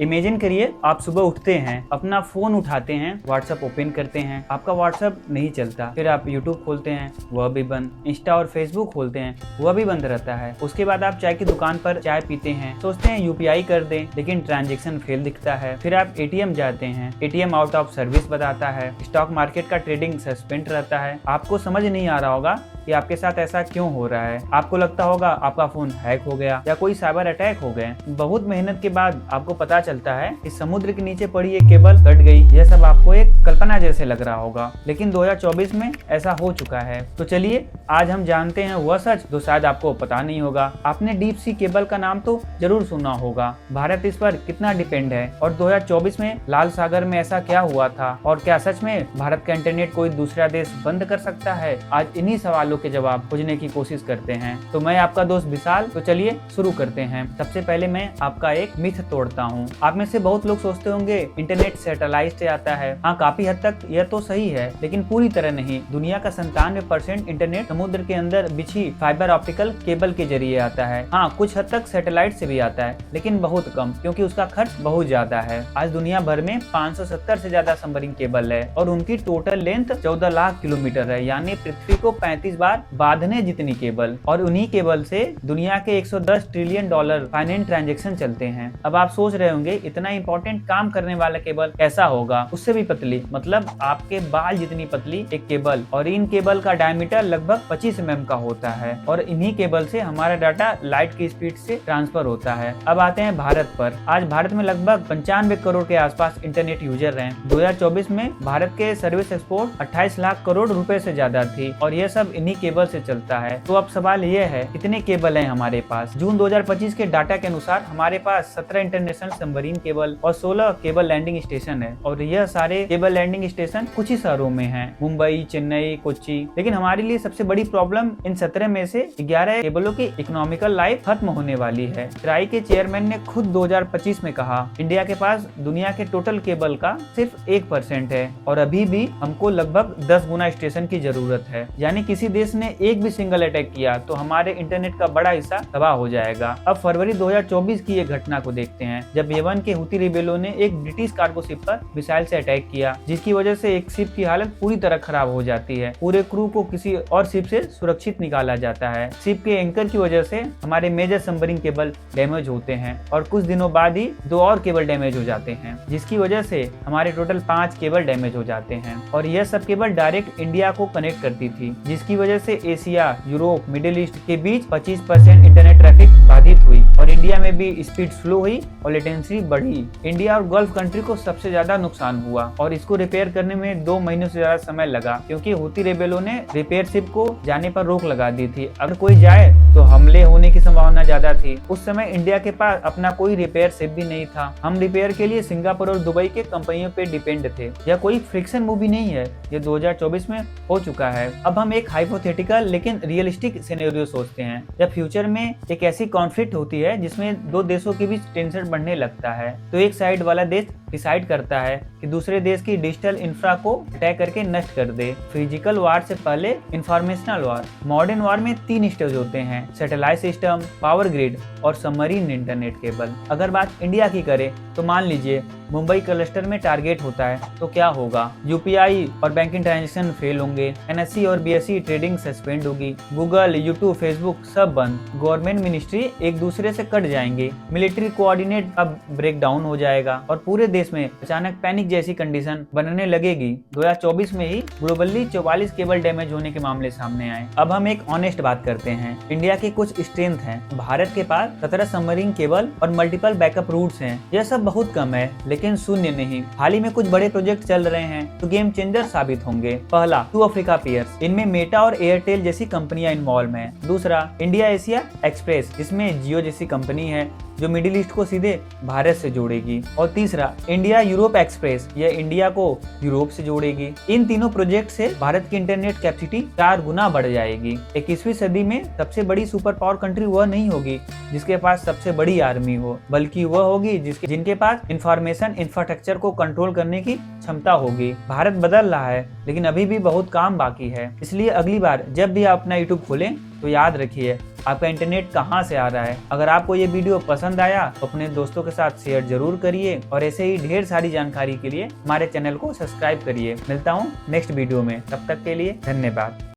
Imagine करिए आप सुबह उठते हैं, अपना फोन उठाते हैं, व्हाट्सएप ओपन करते हैं, आपका व्हाट्सएप नहीं चलता। फिर आप यूट्यूब खोलते हैं, वह भी बंद। इंस्टा और फेसबुक खोलते हैं, वह भी बंद रहता है। उसके बाद आप चाय की दुकान पर चाय पीते हैं, सोचते हैं यूपीआई कर दें, लेकिन ट्रांजेक्शन फेल दिखता है। फिर आप एटीएम जाते हैं, एटीएम आउट ऑफ सर्विस बताता है। स्टॉक मार्केट का ट्रेडिंग सस्पेंड रहता है। आपको समझ नहीं आ रहा होगा कि आपके साथ ऐसा क्यों हो रहा है। आपको लगता होगा आपका फोन हैक हो गया या कोई साइबर अटैक हो गए। बहुत मेहनत के बाद आपको पता चलता है कि समुद्र के नीचे पड़ी एक केबल कट गई। यह सब आपको एक कल्पना जैसे लग रहा होगा, लेकिन 2024 में ऐसा हो चुका है। तो चलिए आज हम जानते हैं वह सच जो शायद आपको पता नहीं होगा। आपने डीप सी केबल का नाम तो जरूर सुना होगा। भारत इस पर कितना डिपेंड है और 2024 में लाल सागर में ऐसा क्या हुआ था, और क्या सच में भारत का इंटरनेट कोई दूसरा देश बंद कर सकता है? आज इन्हीं सवालों के जवाब खोजने की कोशिश करते हैं। तो मैं आपका दोस्त विशाल। तो चलिए शुरू करते हैं। सबसे पहले मैं आपका एक मिथ तोड़ता हूँ। आप में से बहुत लोग सोचते होंगे इंटरनेट सैटेलाइट से आता है। हाँ, काफी हद तक यह तो सही है, लेकिन पूरी तरह नहीं। दुनिया का 97% इंटरनेट समुद्र के अंदर बिछी फाइबर ऑप्टिकल केबल के जरिए आता है। हाँ, कुछ हद तक सैटेलाइट से भी आता है, लेकिन बहुत कम, क्योंकि उसका खर्च बहुत ज्यादा है। आज दुनिया भर में 570 से ज्यादा सबमरीन केबल है और उनकी टोटल लेंथ 14 लाख किलोमीटर है, यानी पृथ्वी को 35 बार बांधने जितनी केबल। और उन्हीं केबल से दुनिया के 110 ट्रिलियन डॉलर फाइनेंस ट्रांजैक्शन चलते हैं। अब आप सोच रहे होंगे इतना इंपॉर्टेंट काम करने वाला केबल कैसा होगा? उससे भी पतली, मतलब आपके बाल जितनी पतली एक केबल। और इन केबल का डायमीटर लगभग 25 mm का होता है और इन्हीं केबल से हमारा डाटा लाइट की स्पीड से ट्रांसफर होता है। अब आते हैं भारत पर। आज भारत में लगभग 95 करोड़ के आसपास इंटरनेट यूजर हैं। 2024 में भारत के सर्विस एक्सपोर्ट 28 लाख करोड़ रुपए से ज्यादा थी और यह सब इन्हीं केबल से चलता है। तो अब सवाल यह है कितने केबल हैं हमारे पास? जून 2025 के डाटा के अनुसार हमारे पास 17 इंटरनेशनल सबमरीन केबल और 16 केबल लैंडिंग स्टेशन है। और यह सारे केबल लैंडिंग स्टेशन कुछ ही शहरों में हैं, मुंबई, चेन्नई, कोच्चि। लेकिन हमारे लिए सबसे बड़ी प्रॉब्लम इन 17 में से 11 केबलों की इकोनॉमिकल लाइफ खत्म होने वाली है। ट्राई के चेयरमैन ने खुद 2025 में कहा इंडिया के पास दुनिया के टोटल केबल का सिर्फ 1% है और अभी भी हमको लगभग 10 गुना स्टेशन की जरूरत है। यानी किसी देश ने एक भी सिंगल अटैक किया तो हमारे इंटरनेट का बड़ा हिस्सा तबाह हो जाएगा। अब फरवरी 2024 की एक घटना को देखते हैं, जब यमन के हुती रिबेलों ने एक ब्रिटिश कार्गो शिप पर मिसाइल से अटैक किया, जिसकी वजह से एक शिप की हालत पूरी तरह खराब हो जाती है। पूरे क्रू को किसी और शिप से सुरक्षित निकाला जाता है। शिप के एंकर की वजह से हमारे मेजर सबमरीन केबल डैमेज होते हैं और कुछ दिनों बाद ही 2 और केबल डैमेज हो जाते हैं, जिसकी वजह से हमारे टोटल 5 केबल डैमेज हो जाते हैं। और यह सब केबल डायरेक्ट इंडिया को कनेक्ट करती थी, जिसकी वजह से एशिया, यूरोप, मिडिल ईस्ट के बीच 25% इंटरनेट ट्रैफिक बाधित हुई और इंडिया में भी स्पीड स्लो हुई और लेटेंसी बढ़ी। इंडिया और गल्फ कंट्री को सबसे ज्यादा नुकसान हुआ और इसको रिपेयर करने में 2 महीनों से ज्यादा समय लगा, क्योंकि हुती रेबेलों ने रिपेयर शिप को जाने पर रोक लगा दी थी। अगर कोई जाए तो हमले होने की संभावना ज्यादा थी। उस समय इंडिया के पास अपना कोई रिपेयर शिप भी नहीं था। हम रिपेयर के लिए सिंगापुर और दुबई के कंपनियों पे डिपेंड थे। यह कोई फ्रिक्शन मूवी नहीं है, ये 2024 में हो चुका है। अब हम एक हाइपोथेटिकल लेकिन रियलिस्टिक सिनेरियो सोचते हैं। जब फ्यूचर में एक ऐसी कॉन्फ्लिक्ट होती है जिसमें 2 देशों के बीच टेंशन बढ़ने लगता है, तो एक साइड वाला देश डिसाइड करता है कि दूसरे देश की डिजिटल इंफ्रा को अटैक करके नष्ट कर दे। फिजिकल वार से पहले इंफॉर्मेशनल वार। मॉडर्न वार में 3 स्टेज होते हैं, सैटेलाइट सिस्टम, पावर ग्रिड और सबमरीन इंटरनेट केबल। अगर बात इंडिया की करें तो मान लीजिए मुंबई क्लस्टर में टारगेट होता है तो क्या होगा? यूपीआई और बैंकिंग ट्रांजैक्शन फेल होंगे, एनएससी और बीएसई ट्रेडिंग सस्पेंड होगी, गूगल, यूट्यूब, फेसबुक सब बंद, गवर्नमेंट मिनिस्ट्री एक दूसरे से कट जाएंगे, मिलिट्री कोऑर्डिनेट अब ब्रेक डाउन हो जाएगा और पूरे देश में अचानक पैनिक जैसी कंडीशन बनने लगेगी। 2024 में ही ग्लोबली 44 केबल डैमेज होने के मामले सामने आए। अब हम एक ऑनेस्ट बात करते हैं। इंडिया के कुछ स्ट्रेंथ हैं। भारत के पास 17 सबमरीन केबल और मल्टीपल बैकअप रूट्स हैं। यह सब बहुत कम है, लेकिन शून्य नहीं। हाल ही में कुछ बड़े प्रोजेक्ट चल रहे हैं तो गेम चेंजर साबित होंगे। पहला, टू अफ्रीका पेयर्स। इनमें मेटा और एयरटेल जैसी कंपनियां इन्वॉल्व हैं। दूसरा, इंडिया एशिया एक्सप्रेस, जिसमें जियो जैसी कंपनी है जो मिडिल ईस्ट को सीधे भारत से जोड़ेगी। और तीसरा, इंडिया यूरोप एक्सप्रेस, यह इंडिया को यूरोप से जोड़ेगी। इन तीनों प्रोजेक्ट से भारत की इंटरनेट कैपेसिटी 4 गुना बढ़ जाएगी। 21वीं सदी में सबसे बड़ी सुपर पावर कंट्री वह नहीं होगी जिसके पास सबसे बड़ी आर्मी हो, बल्कि वह होगी जिनके पास इंफॉर्मेशन इंफ्रास्ट्रक्चर को कंट्रोल करने की क्षमता होगी। भारत बदल रहा है, लेकिन अभी भी बहुत काम बाकी है। इसलिए अगली बार जब भी आप अपना यूट्यूब खोलें तो याद रखिए, आपका इंटरनेट कहाँ से आ रहा है। अगर आपको ये वीडियो पसंद आया तो अपने दोस्तों के साथ शेयर जरूर करिए और ऐसे ही ढेर सारी जानकारी के लिए हमारे चैनल को सब्सक्राइब करिए। मिलता हूँ नेक्स्ट वीडियो में, तब तक के लिए धन्यवाद।